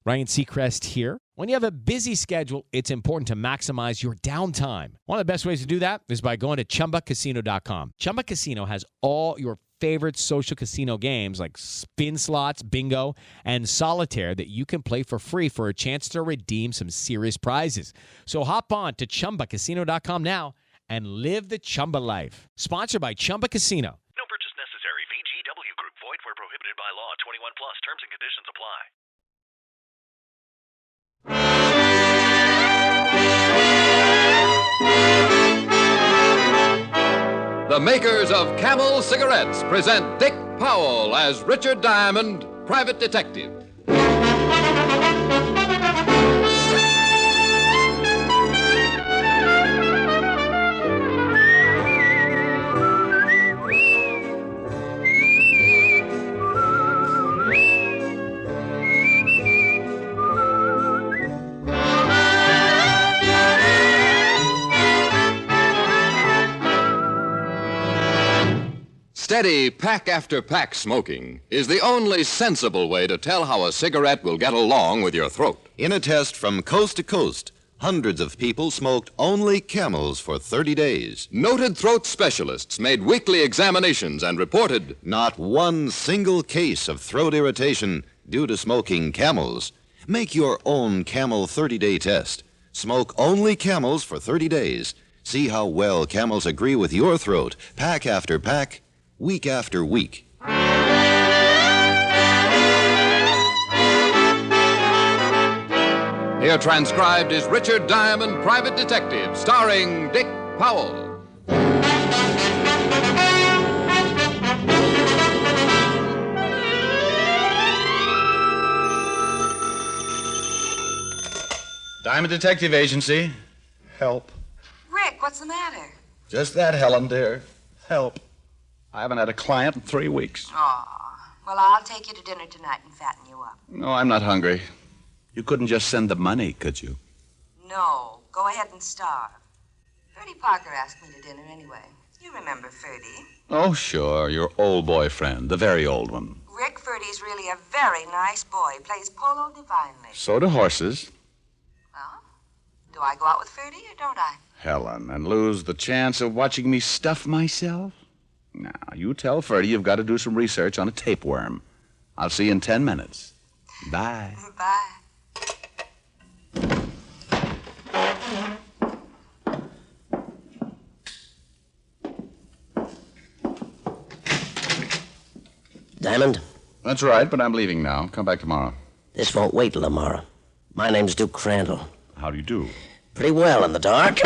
Ryan Seacrest here. When you have a busy schedule, it's important to maximize your downtime. One of the best ways to do that is by going to ChumbaCasino.com. Chumba Casino has all your favorite social casino games like spin slots, bingo, and solitaire that you can play for free for a chance to redeem some serious prizes. So hop on to ChumbaCasino.com now and live the Chumba life. Sponsored by Chumba Casino. No purchase necessary. VGW Group. Void where prohibited by law. 21 plus. Terms and conditions apply. The makers of Camel cigarettes present Dick Powell as Richard Diamond, private detective. Steady pack after pack smoking is the only sensible way to tell how a cigarette will get along with your throat. In a test from coast to coast, hundreds of people smoked only Camels for 30 days. Noted throat specialists made weekly examinations and reported Not one single case of throat irritation due to smoking Camels. Make your own Camel 30-day test. Smoke only Camels for 30 days. See how well Camels agree with your throat, pack after pack, week after week. Here transcribed is Richard Diamond, Private Detective, starring Dick Powell. Diamond Detective Agency. Help. Rick, what's the matter? Just that, Helen, dear. Help. I haven't had a client in 3 weeks. Aw. Well, I'll take you to dinner tonight and fatten you up. No, I'm not hungry. You couldn't just send the money, could you? No. Go ahead and starve. Ferdy Parker asked me to dinner anyway. You remember Ferdy. Oh, sure. Your old boyfriend, the very old one. Rick, Ferdy's really a very nice boy. Plays polo divinely. So do horses. Well, do I go out with Ferdy or don't I? Helen, and lose the chance of watching me stuff myself? Now, you tell Ferdy you've got to do some research on a tapeworm. I'll see you in 10 minutes. Bye. Bye. Diamond? That's right, but I'm leaving now. Come back tomorrow. This won't wait till tomorrow. My name's Duke Crandall. How do you do? Pretty well in the dark.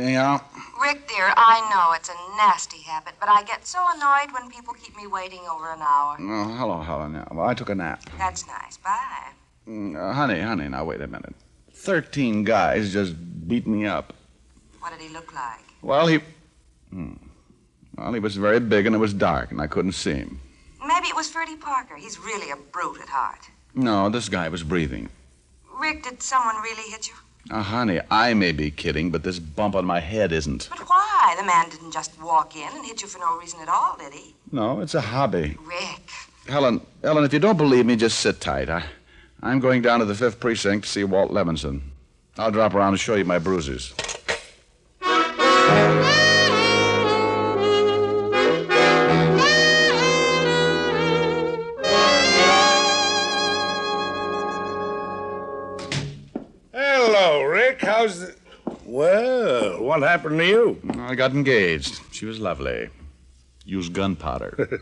Yeah. Rick, dear, I know it's a nasty habit, but I get so annoyed when people keep me waiting over an hour. Oh, hello, Helen. Yeah, well, I took a nap. That's nice. Bye. Honey, now wait a minute. 13 guys just beat me up. What did he look like? Well, he was very big and it was dark and I couldn't see him. Maybe it was Ferdy Parker. He's really a brute at heart. No, this guy was breathing. Rick, did someone really hit you? Honey, I may be kidding, but this bump on my head isn't. But why? The man didn't just walk in and hit you for no reason at all, did he? No, it's a hobby. Rick. Ellen, if you don't believe me, just sit tight. I'm going down to the 5th Precinct to see Walt Levinson. I'll drop around and show you my bruises. Hello, Rick. How's the... Well, what happened to you? I got engaged. She was lovely. Used gunpowder.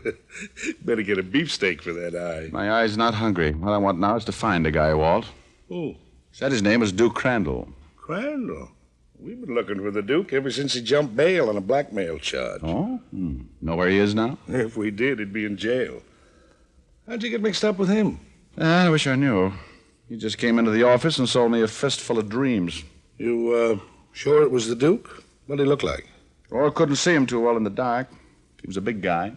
Better get a beefsteak for that eye. My eye's not hungry. What I want now is to find a guy, Walt. Who? Said his name was Duke Crandall. Crandall? We've been looking for the Duke ever since he jumped bail on a blackmail charge. Oh? Know where he is now? If we did, he'd be in jail. How'd you get mixed up with him? I wish I knew. He just came into the office and sold me a fistful of dreams. You, sure it was the Duke? What'd he look like? Oh, I couldn't see him too well in the dark. He was a big guy.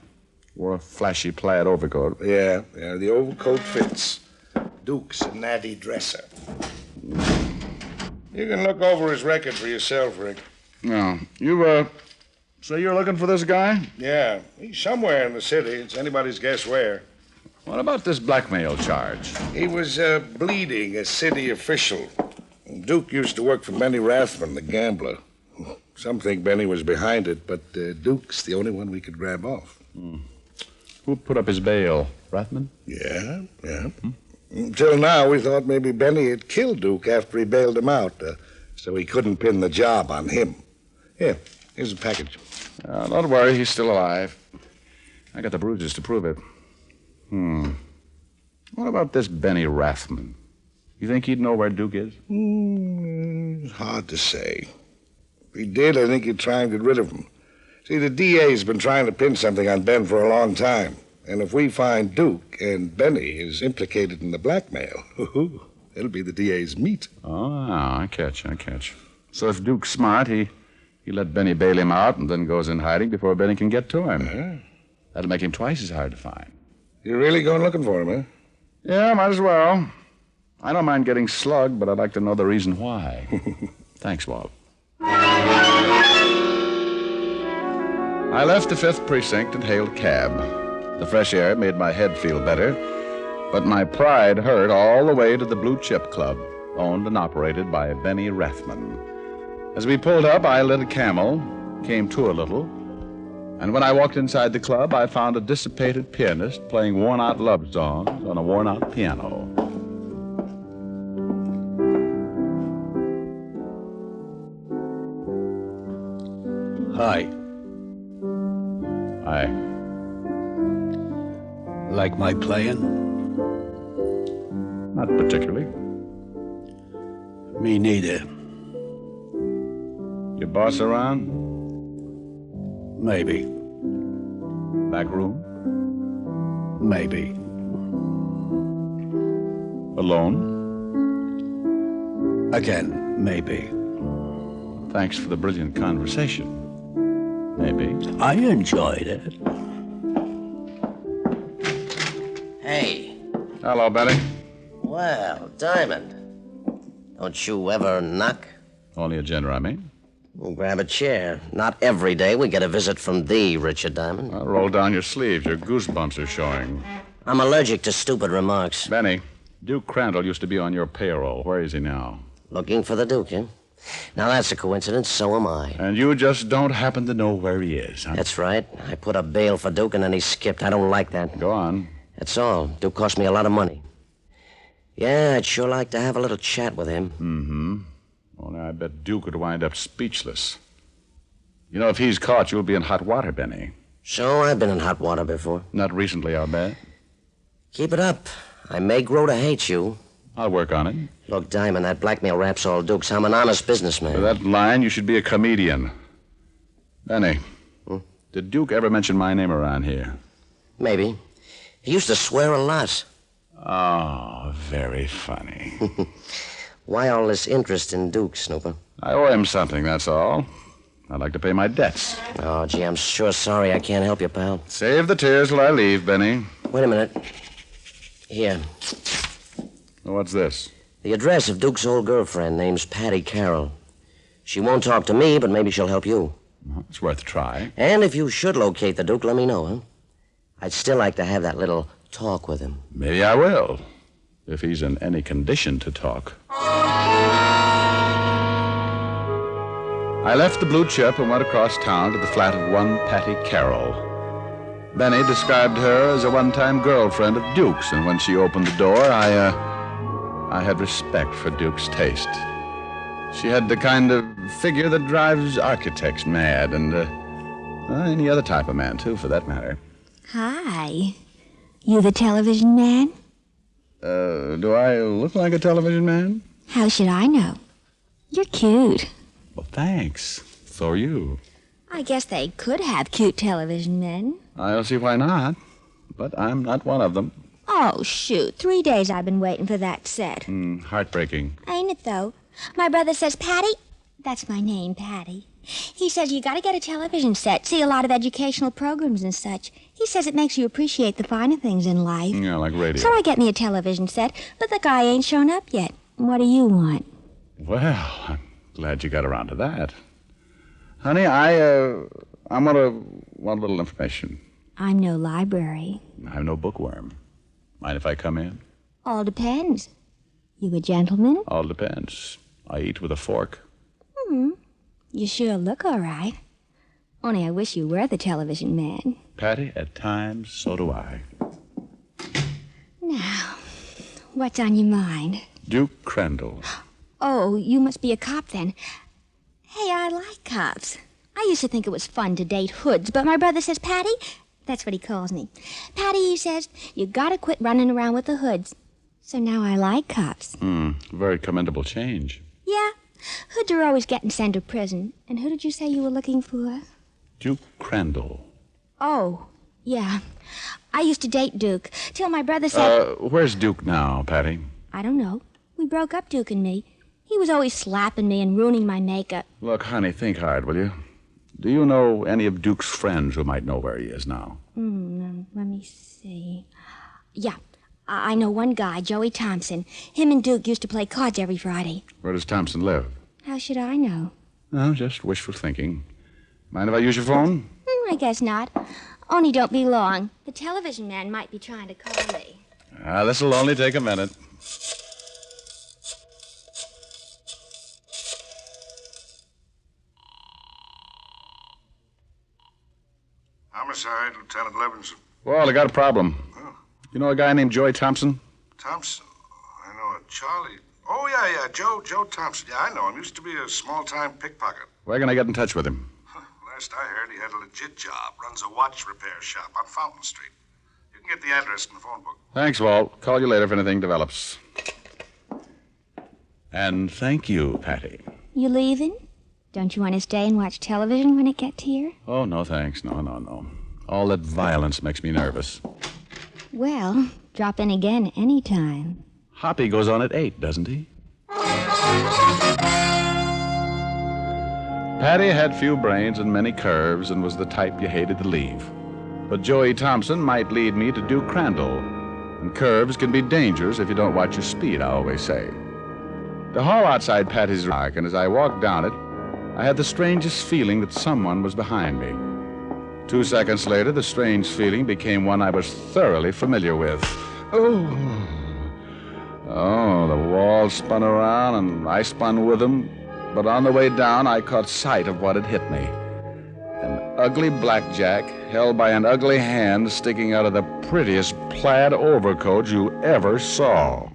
Wore a flashy plaid overcoat. Yeah, the overcoat fits. Duke's a natty dresser. You can look over his record for yourself, Rick. No. So you're looking for this guy? Yeah, he's somewhere in the city. It's anybody's guess where. What about this blackmail charge? He was bleeding a city official. Duke used to work for Benny Rathman, the gambler. Some think Benny was behind it, but Duke's the only one we could grab off. Who put up his bail? Rathman? Yeah. Until now, we thought maybe Benny had killed Duke after he bailed him out, so he couldn't pin the job on him. Here, here's a package. Don't worry, he's still alive. I got the bruises to prove it. What about this Benny Rathman? You think he'd know where Duke is? Hard to say. If he did, I think he'd try and get rid of him. See, the DA's been trying to pin something on Ben for a long time. And if we find Duke and Benny is implicated in the blackmail, it'll be the DA's meat. Oh, I catch. So if Duke's smart, he let Benny bail him out and then goes in hiding before Benny can get to him. That'll make him twice as hard to find. You're really going looking for him, huh? Yeah, might as well. I don't mind getting slugged, but I'd like to know the reason why. Thanks, Walt. I left the 5th Precinct and hailed a cab. The fresh air made my head feel better, but my pride hurt all the way to the Blue Chip Club, owned and operated by Benny Rathman. As we pulled up, I lit a Camel, came to a little, and when I walked inside the club, I found a dissipated pianist playing worn-out love songs on a worn-out piano. Hi. Hi. Like my playing? Not particularly. Me neither. Your boss around? Maybe. Back room? Maybe. Alone? Again, maybe. Thanks for the brilliant conversation. Maybe. I enjoyed it. Hey. Hello, Benny. Well, Diamond. Don't you ever knock? Only a gin rummy. Well, grab a chair. Not every day we get a visit from thee, Richard Diamond. Well, roll down your sleeves. Your goosebumps are showing. I'm allergic to stupid remarks. Benny, Duke Crandall used to be on your payroll. Where is he now? Looking for the Duke, eh? Now, that's a coincidence. So am I. And you just don't happen to know where he is, huh? That's right. I put up bail for Duke, and then he skipped. I don't like that. Go on. That's all. Duke cost me a lot of money. Yeah, I'd sure like to have a little chat with him. Mm-hmm. Only I bet Duke would wind up speechless. You know, if he's caught, you'll be in hot water, Benny. So, I've been in hot water before. Not recently, I'll bet. Keep it up. I may grow to hate you. I'll work on it. Look, Diamond, that blackmail rap's all Duke's. I'm an honest businessman. For that line, you should be a comedian. Benny, did Duke ever mention my name around here? Maybe. He used to swear a lot. Oh, very funny. Why all this interest in Duke, Snooper? I owe him something, that's all. I'd like to pay my debts. Oh, gee, I'm sure sorry I can't help you, pal. Save the tears till I leave, Benny. Wait a minute. Here. What's this? The address of Duke's old girlfriend, name's Patty Carroll. She won't talk to me, but maybe she'll help you. It's worth a try. And if you should locate the Duke, let me know, huh? I'd still like to have that little talk with him. Maybe I will, if he's in any condition to talk. I left the Blue Chip and went across town to the flat of one Patty Carroll. Benny described her as a one-time girlfriend of Duke's, and when she opened the door, I had respect for Duke's taste. She had the kind of figure that drives architects mad, and any other type of man, too, for that matter. Hi. You the television man? Do I look like a television man? How should I know? You're cute. Well, thanks. So are you. I guess they could have cute television men. I don't see why not, but I'm not one of them. Oh, shoot. 3 days I've been waiting for that set. Heartbreaking. Ain't it, though? My brother says, Patty. That's my name, Patty. He says you got to get a television set, see a lot of educational programs and such. He says it makes you appreciate the finer things in life. Yeah, like radio. So I get me a television set, but the guy ain't shown up yet. What do you want? Well, I'm glad you got around to that. Honey, I'm gonna want a little information. I'm no library. I'm no bookworm. Mind if I come in? All depends. You a gentleman? All depends. I eat with a fork. You sure look all right. Only I wish you were the television man. Patty, at times, so do I. Now, what's on your mind? Duke Crandall. Oh, you must be a cop then. Hey, I like cops. I used to think it was fun to date hoods, but my brother says, Patty, that's what he calls me. Patty, he says, you gotta quit running around with the hoods. So now I like cops. Very commendable change. Yeah, hoods are always getting sent to prison. And who did you say you were looking for? Duke Crandall. Oh, yeah. I used to date Duke, till my brother said... Where's Duke now, Patty? I don't know. We broke up, Duke and me. He was always slapping me and ruining my makeup. Look, honey, think hard, will you? Do you know any of Duke's friends who might know where he is now? Let me see. Yeah, I know one guy, Joey Thompson. Him and Duke used to play cards every Friday. Where does Thompson live? How should I know? No, just wishful thinking. Mind if I use your phone? I guess not. Only don't be long. The television man might be trying to call me. This'll only take a minute. Homicide, Lieutenant Levinson. Well, I got a problem. Oh. You know a guy named Joey Thompson? Thompson? I know a Charlie. Oh, yeah, Joe Thompson. Yeah, I know him. Used to be a small-time pickpocket. Where can I get in touch with him? Last I heard, he had a legit job. Runs a watch repair shop on Fountain Street. You can get the address in the phone book. Thanks, Walt. Call you later if anything develops. And thank you, Patty. You leaving? Don't you want to stay and watch television when it gets here? Oh, no, thanks. No. All that violence makes me nervous. Well, drop in again anytime. Hoppy goes on at 8, doesn't he? Patty had few brains and many curves and was the type you hated to leave. But Joey Thompson might lead me to Duke Crandall. And curves can be dangerous if you don't watch your speed, I always say. The hall outside Patty's rock, and as I walked down it, I had the strangest feeling that someone was behind me. 2 seconds later, the strange feeling became one I was thoroughly familiar with. Oh, the walls spun around, and I spun with them. But on the way down, I caught sight of what had hit me. An ugly blackjack held by an ugly hand sticking out of the prettiest plaid overcoat you ever saw.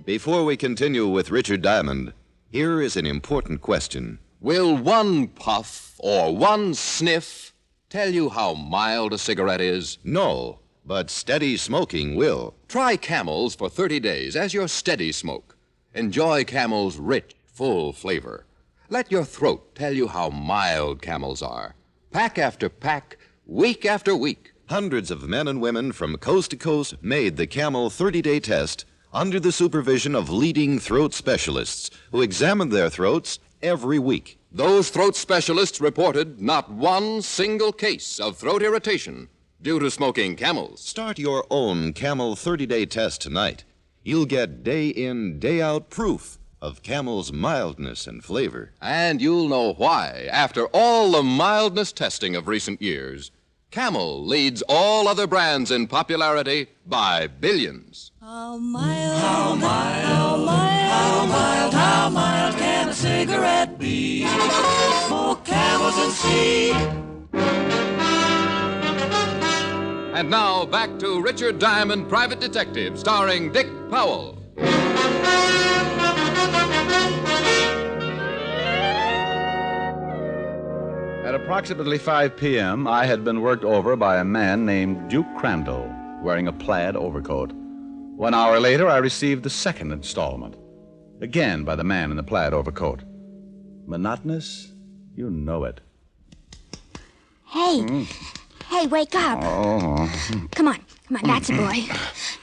Before we continue with Richard Diamond, here is an important question. Will one puff or one sniff tell you how mild a cigarette is? No, but steady smoking will. Try Camels for 30 days as your steady smoke. Enjoy Camel's rich, full flavor. Let your throat tell you how mild Camels are. Pack after pack, week after week. Hundreds of men and women from coast to coast made the Camel 30-day test under the supervision of leading throat specialists who examined their throats every week. Those throat specialists reported not one single case of throat irritation due to smoking Camels. Start your own Camel 30-day test tonight. You'll get day-in, day-out proof of Camel's mildness and flavor. And you'll know why, after all the mildness testing of recent years, Camel leads all other brands in popularity by billions. How mild can a cigarette be? Smoke Camels and see. And now, back to Richard Diamond, Private Detective, starring Dick Powell. At approximately 5 p.m., I had been worked over by a man named Duke Crandall, wearing a plaid overcoat. 1 hour later, I received the second installment, again by the man in the plaid overcoat. Monotonous? You know it. Hey, Hey, wake up. Oh. Come on, that's a boy.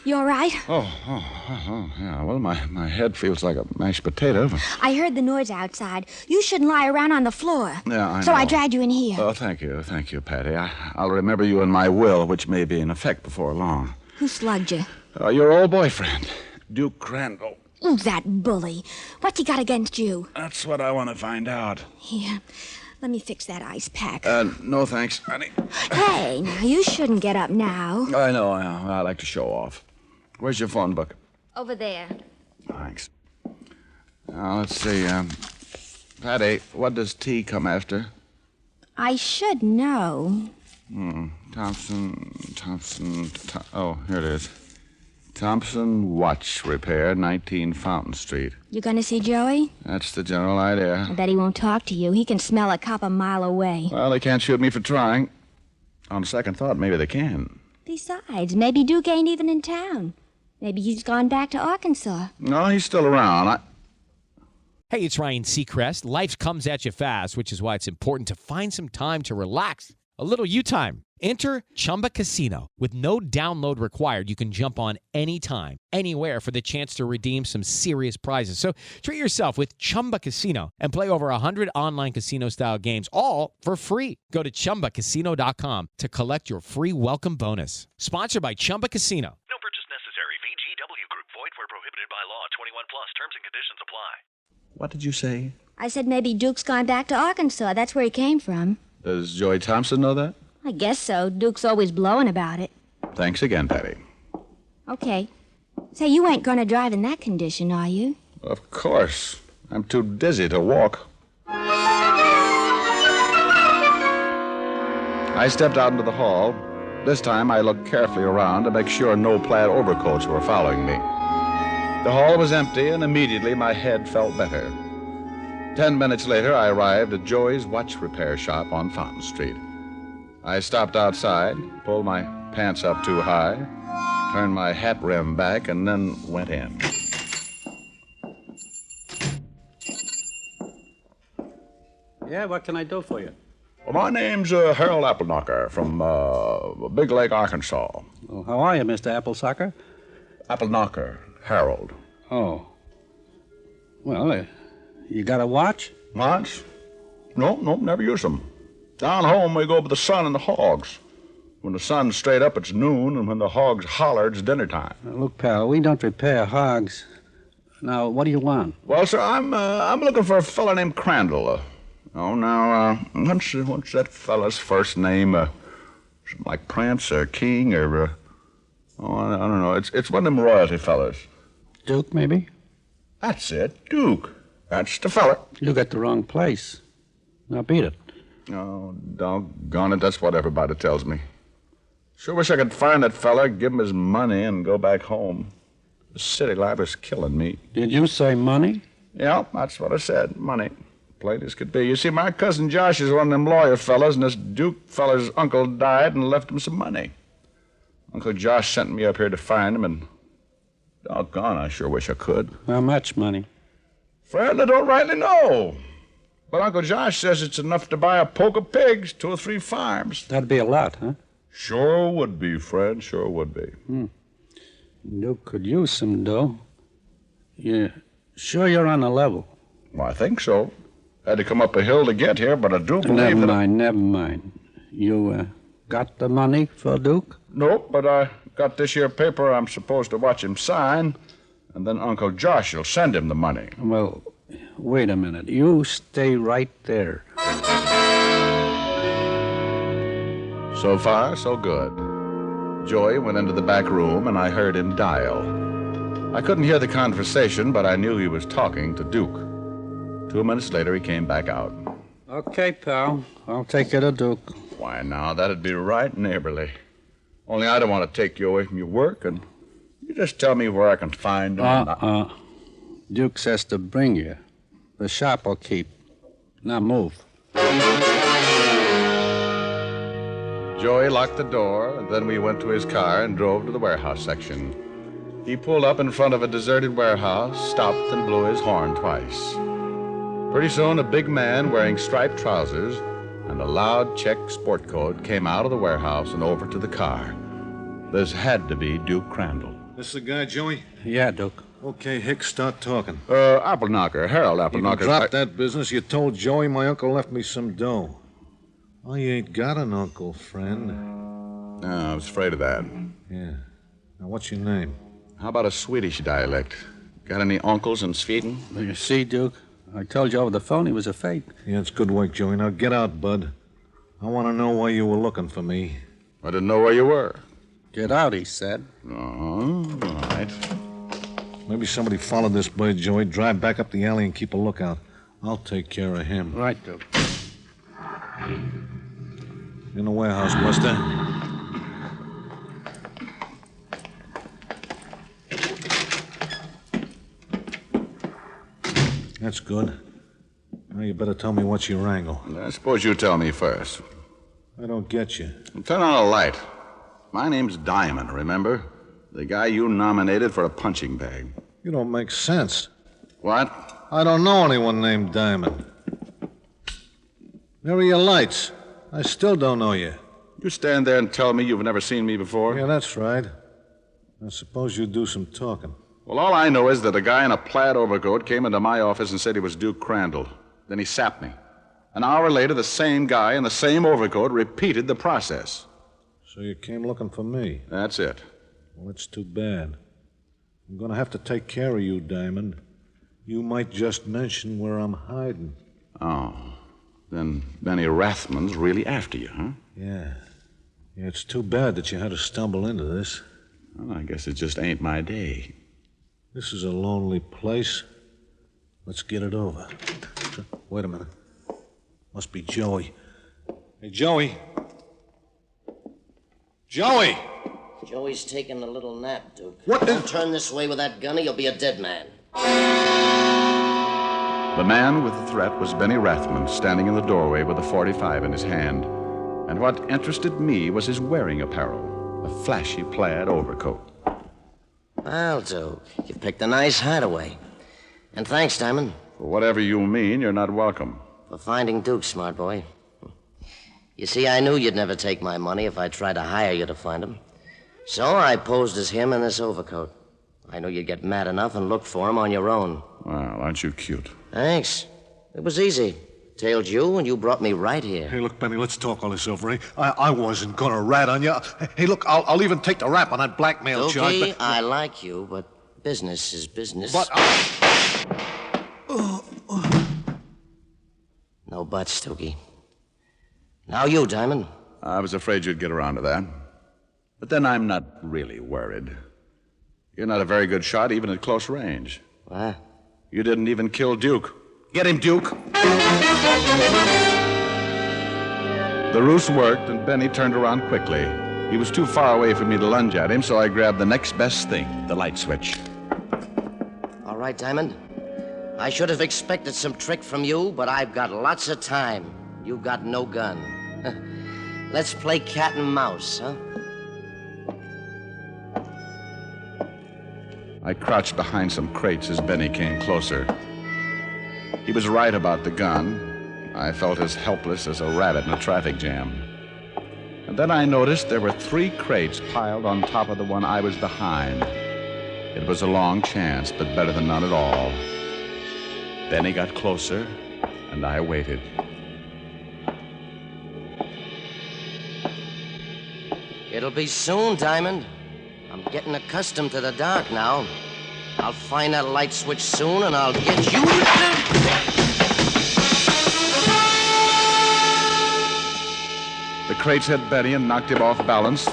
You all right? Yeah. Well, my head feels like a mashed potato. I heard the noise outside. You shouldn't lie around on the floor. Yeah, I know. So I dragged you in here. Oh, thank you, Patty. I'll remember you in my will, which may be in effect before long. Who slugged you? Your old boyfriend, Duke Crandall. Ooh, that bully. What's he got against you? That's what I want to find out. Here, let me fix that ice pack. No thanks, honey. Hey, now, you shouldn't get up now. I know. I like to show off. Where's your phone book? Over there. Thanks. Now, let's see. Patty, what does T come after? I should know. Thompson. Oh, here it is. Thompson Watch Repair, 19 Fountain Street. You gonna see Joey? That's the general idea. I bet he won't talk to you. He can smell a cop a mile away. Well, they can't shoot me for trying. On second thought, maybe they can. Besides, maybe Duke ain't even in town. Maybe he's gone back to Arkansas. No, he's still around. Hey, it's Ryan Seacrest. Life comes at you fast, which is why it's important to find some time to relax. A little you time. Enter Chumba Casino. With no download required, you can jump on anytime, anywhere for the chance to redeem some serious prizes. So treat yourself with Chumba Casino and play over 100 online casino-style games, all for free. Go to ChumbaCasino.com to collect your free welcome bonus. Sponsored by Chumba Casino. No purchase necessary. VGW Group. Void where prohibited by law. 21 plus. Terms and conditions apply. What did you say? I said maybe Duke's gone back to Arkansas. That's where he came from. Does Joey Thompson know that? I guess so. Duke's always blowing about it. Thanks again, Patty. Okay. Say, you ain't gonna drive in that condition, are you? Of course. I'm too dizzy to walk. I stepped out into the hall. This time I looked carefully around to make sure no plaid overcoats were following me. The hall was empty, and immediately my head felt better. 10 minutes later, I arrived at Joey's watch repair shop on Fountain Street. I stopped outside, pulled my pants up too high, turned my hat rim back, and then went in. Yeah, what can I do for you? Well, my name's Harold Appleknocker from Big Lake, Arkansas. Oh, how are you, Mr. Applesucker? Appleknocker, Harold. Oh. Well, you got a watch? Watch? Nope, never use them. Down home, we go by the sun and the hogs. When the sun's straight up, it's noon, and when the hogs holler, it's dinner time. Look, pal, we don't repair hogs. Now, what do you want? Well, sir, I'm looking for a fella named Crandall. What's that fella's first name? Something like Prince or King or, I don't know. It's one of them royalty fellas. Duke, maybe? That's it, Duke. That's the fella. You got the wrong place. Now, beat it. Oh, doggone it, that's what everybody tells me. Sure wish I could find that fella, give him his money, and go back home. The city life is killing me. Did you say money? Yeah, that's what I said, money. Plain as could be. You see, my cousin Josh is one of them lawyer fellas, and this Duke fella's uncle died and left him some money. Uncle Josh sent me up here to find him, and doggone, I sure wish I could. How much money? Friend, I don't rightly know. But Uncle Josh says it's enough to buy a poke of pigs, 2 or 3 farms. That'd be a lot, huh? Sure would be, Fred, sure would be. Duke could use some dough. Yeah. Sure you're on the level? Well, I think so. Had to come up a hill to get here, but I do believe Never mind. You got the money for Duke? Nope, but I got this here paper I'm supposed to watch him sign, and then Uncle Josh will send him the money. Well, wait a minute. You stay right there. So far, so good. Joey went into the back room, and I heard him dial. I couldn't hear the conversation, but I knew he was talking to Duke. 2 minutes later, he came back out. Okay, pal. I'll take you to Duke. Why, now, that'd be right neighborly. Only I don't want to take you away from your work, and you just tell me where I can find him. Duke says to bring you. The shop will keep. Now move. Joey locked the door, and then we went to his car and drove to the warehouse section. He pulled up in front of a deserted warehouse, stopped, and blew his horn twice. Pretty soon, a big man wearing striped trousers and a loud check sport coat came out of the warehouse and over to the car. This had to be Duke Crandall. This the guy, Joey? Yeah, Duke. Okay, Hicks, start talking. Apple Knocker, Harold Apple You Knocker. dropped that business. You told Joey my uncle left me some dough. Oh, you ain't got an uncle, friend. No, I was afraid of that. Yeah. Now, what's your name? How about a Swedish dialect? Got any uncles in Sweden? Well, you see, Duke, I told you over the phone he was a fake. Yeah, it's good work, Joey. Now, get out, bud. I want to know why you were looking for me. I didn't know where you were. Get out, he said. Oh, all right. Maybe somebody followed this boy, Joey. Drive back up the alley and keep a lookout. I'll take care of him. Right, Duke. In the warehouse, Buster. That's good. Now you better tell me what's your angle. I suppose you tell me first. I don't get you. Turn on a light. My name's Diamond, remember? The guy you nominated for a punching bag. You don't make sense. What? I don't know anyone named Diamond. Where are your lights? I still don't know you. You stand there and tell me you've never seen me before? Yeah, that's right. I suppose you do some talking. Well, all I know is that a guy in a plaid overcoat came into my office and said he was Duke Crandall. Then he sapped me. An hour later, the same guy in the same overcoat repeated the process. So you came looking for me? That's it. Well, it's too bad. I'm going to have to take care of you, Diamond. You might just mention where I'm hiding. Oh. Then Benny Rathman's really after you, huh? Yeah. Yeah, it's too bad that you had to stumble into this. Well, I guess it just ain't my day. This is a lonely place. Let's get it over. Wait a minute. Must be Joey. Hey, Joey. Joey! Joey's taking a little nap, Duke. What Don't turn this way with that gun or you'll be a dead man. The man with the threat was Benny Rathman, standing in the doorway with a .45 in his hand. And what interested me was his wearing apparel, a flashy plaid overcoat. Well, Duke, you picked a nice hideaway. And thanks, Diamond. For whatever you mean, you're not welcome. For finding Duke, smart boy. You see, I knew you'd never take my money if I tried to hire you to find him. So I posed as him in this overcoat. I knew you'd get mad enough and look for him on your own. Well, aren't you cute? Thanks. It was easy. Tailed you, and you brought me right here. Hey, look, Benny, let's talk all this over, eh? I wasn't going to rat on you. Hey, look, I'll even take the rap on that blackmail charge. Okay, I like you, but business is business. But... No buts, Stokey. Now you, Diamond. I was afraid you'd get around to that. But then I'm not really worried. You're not a very good shot, even at close range. What? You didn't even kill Duke. Get him, Duke. The ruse worked, and Benny turned around quickly. He was too far away for me to lunge at him, so I grabbed the next best thing, the light switch. All right, Diamond. I should have expected some trick from you, but I've got lots of time. You've got no gun. Let's play cat and mouse, huh? I crouched behind some crates as Benny came closer. He was right about the gun. I felt as helpless as a rabbit in a traffic jam. And then I noticed there were 3 crates piled on top of the one I was behind. It was a long chance, but better than none at all. Benny got closer, and I waited. It'll be soon, Diamond. I'm getting accustomed to the dark now. I'll find that light switch soon, and I'll get you... The crates hit Benny and knocked him off balance.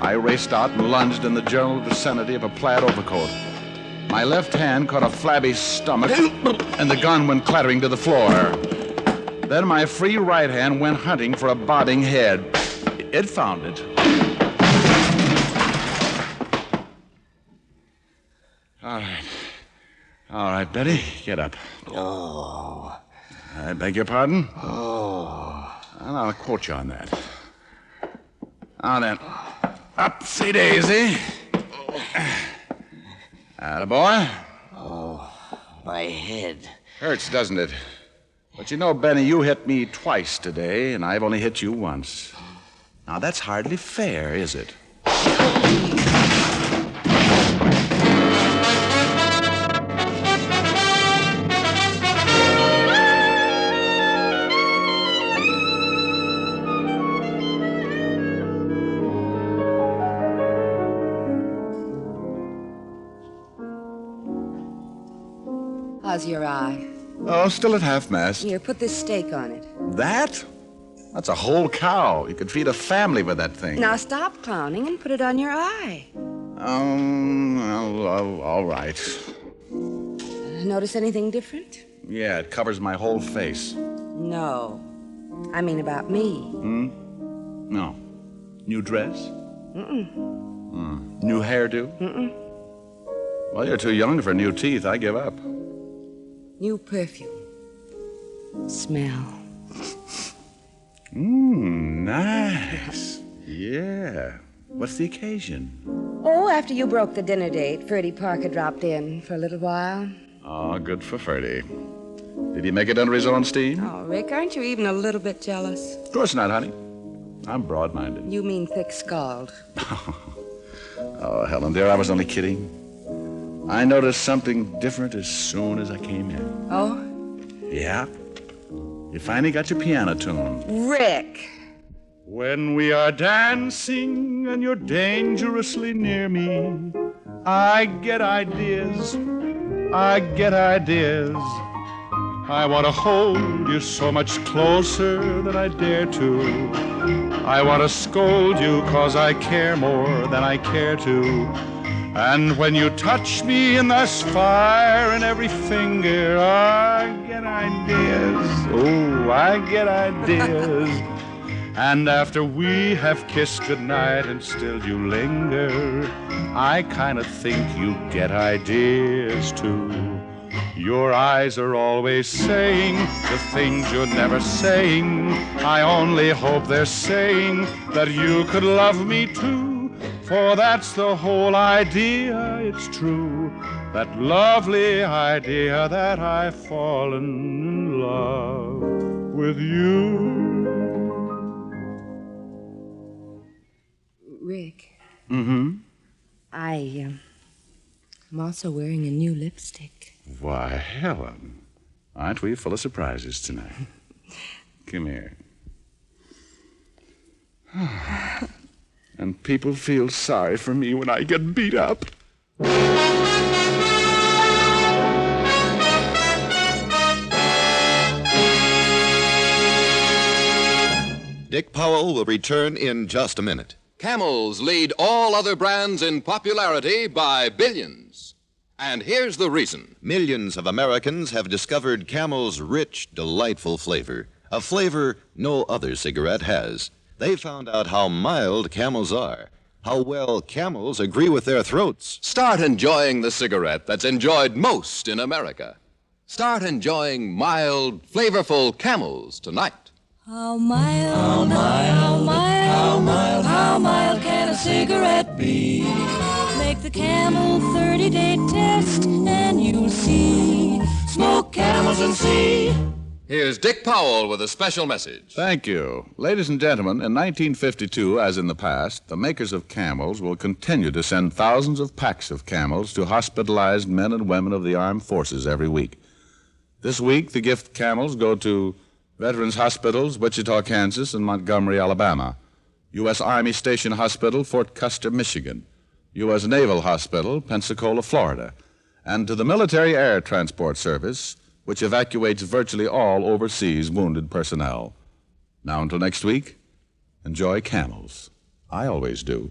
I raced out and lunged in the general vicinity of a plaid overcoat. My left hand caught a flabby stomach, and the gun went clattering to the floor. Then my free right hand went hunting for a bobbing head. It found it. All right, Betty, get up. Oh. I beg your pardon? Oh. Well, I'll quote you on that. Now then, upsy-daisy. Attaboy. Oh, my head. Hurts, doesn't it? But you know, Benny, you hit me twice today, and I've only hit you once. Now, that's hardly fair, is it? How's your eye? Oh, still at half-mast. Here, put this steak on it. That? That's a whole cow. You could feed a family with that thing. Now stop clowning and put it on your eye. All right. Notice anything different? Yeah, it covers my whole face. No. I mean about me. No. New dress? New hairdo? Well, you're too young for new teeth. I give up. New perfume. Smell. Nice. Yeah. What's the occasion? Oh, after you broke the dinner date, Ferdy Parker dropped in for a little while. Oh, good for Ferdy. Did he make it under his own steam? Oh, Rick, aren't you even a little bit jealous? Of course not, honey. I'm broad-minded. You mean thick-skulled. Oh, Helen, dear, I was only kidding. I noticed something different as soon as I came in. Oh? Yeah. You finally got your piano tune. Rick! When we are dancing and you're dangerously near me, I get ideas. I get ideas. I want to hold you so much closer than I dare to. I want to scold you 'cause I care more than I care to. And when you touch me and there's fire in every finger, I get ideas. Oh, I get ideas. And after we have kissed goodnight and still you linger, I kind of think you get ideas too. Your eyes are always saying the things you're never saying. I only hope they're saying that you could love me too. For that's the whole idea, it's true. That lovely idea that I've fallen in love with you. Rick. Mm-hmm. I'm also wearing a new lipstick. Why, Helen, aren't we full of surprises tonight? Come here. And people feel sorry for me when I get beat up. Dick Powell will return in just a minute. Camels lead all other brands in popularity by billions. And here's the reason. Millions of Americans have discovered Camel's rich, delightful flavor, a flavor no other cigarette has. They found out how mild Camels are, how well Camels agree with their throats. Start enjoying the cigarette that's enjoyed most in America. Start enjoying mild, flavorful Camels tonight. How mild, how mild, how mild, how mild can a cigarette be? Make the Camel 30-day test and you'll see. Smoke Camels and see. Here's Dick Powell with a special message. Thank you. Ladies and gentlemen, in 1952, as in the past, the makers of Camels will continue to send thousands of packs of Camels to hospitalized men and women of the armed forces every week. This week, the gift Camels go to Veterans Hospitals, Wichita, Kansas, and Montgomery, Alabama. U.S. Army Station Hospital, Fort Custer, Michigan. U.S. Naval Hospital, Pensacola, Florida. And to the Military Air Transport Service, which evacuates virtually all overseas wounded personnel. Now until next week, enjoy Camels. I always do.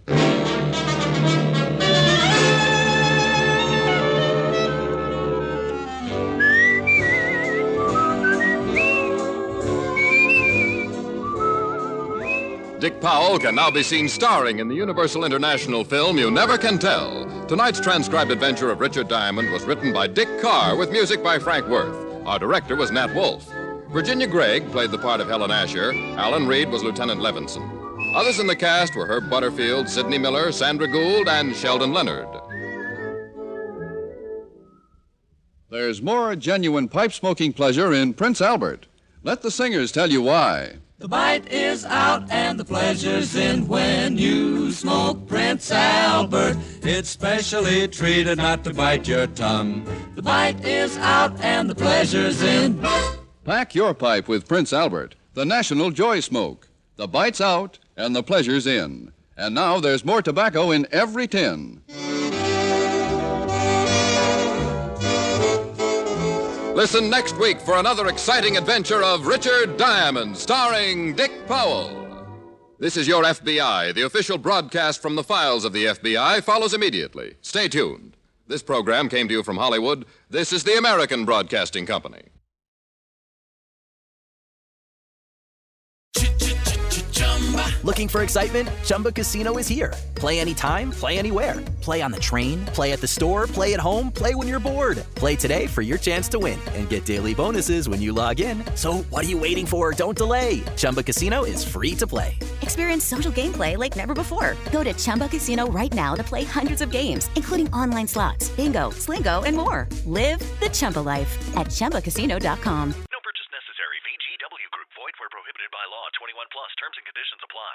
Dick Powell can now be seen starring in the Universal International film You Never Can Tell. Tonight's transcribed adventure of Richard Diamond was written by Dick Carr with music by Frank Worth. Our director was Nat Wolfe. Virginia Gregg played the part of Helen Asher. Alan Reed was Lieutenant Levinson. Others in the cast were Herb Butterfield, Sidney Miller, Sandra Gould, and Sheldon Leonard. There's more genuine pipe-smoking pleasure in Prince Albert. Let the singers tell you why. The bite is out and the pleasure's in when you smoke Prince Albert. It's specially treated not to bite your tongue. The bite is out and the pleasure's in. Pack your pipe with Prince Albert, the national joy smoke. The bite's out and the pleasure's in. And now there's more tobacco in every tin. Listen next week for another exciting adventure of Richard Diamond, starring Dick Powell. This is Your FBI. The official broadcast from the files of the FBI follows immediately. Stay tuned. This program came to you from Hollywood. This is the American Broadcasting Company. Looking for excitement? Chumba Casino is here. Play anytime, play anywhere. Play on the train, play at the store, play at home, play when you're bored. Play today for your chance to win and get daily bonuses when you log in. So what are you waiting for? Don't delay. Chumba Casino is free to play. Experience social gameplay like never before. Go to Chumba Casino right now to play hundreds of games, including online slots, bingo, Slingo, and more. Live the Chumba life at ChumbaCasino.com. No purchase necessary. VGW Group. Void where prohibited by law. 21 plus. Terms and conditions apply.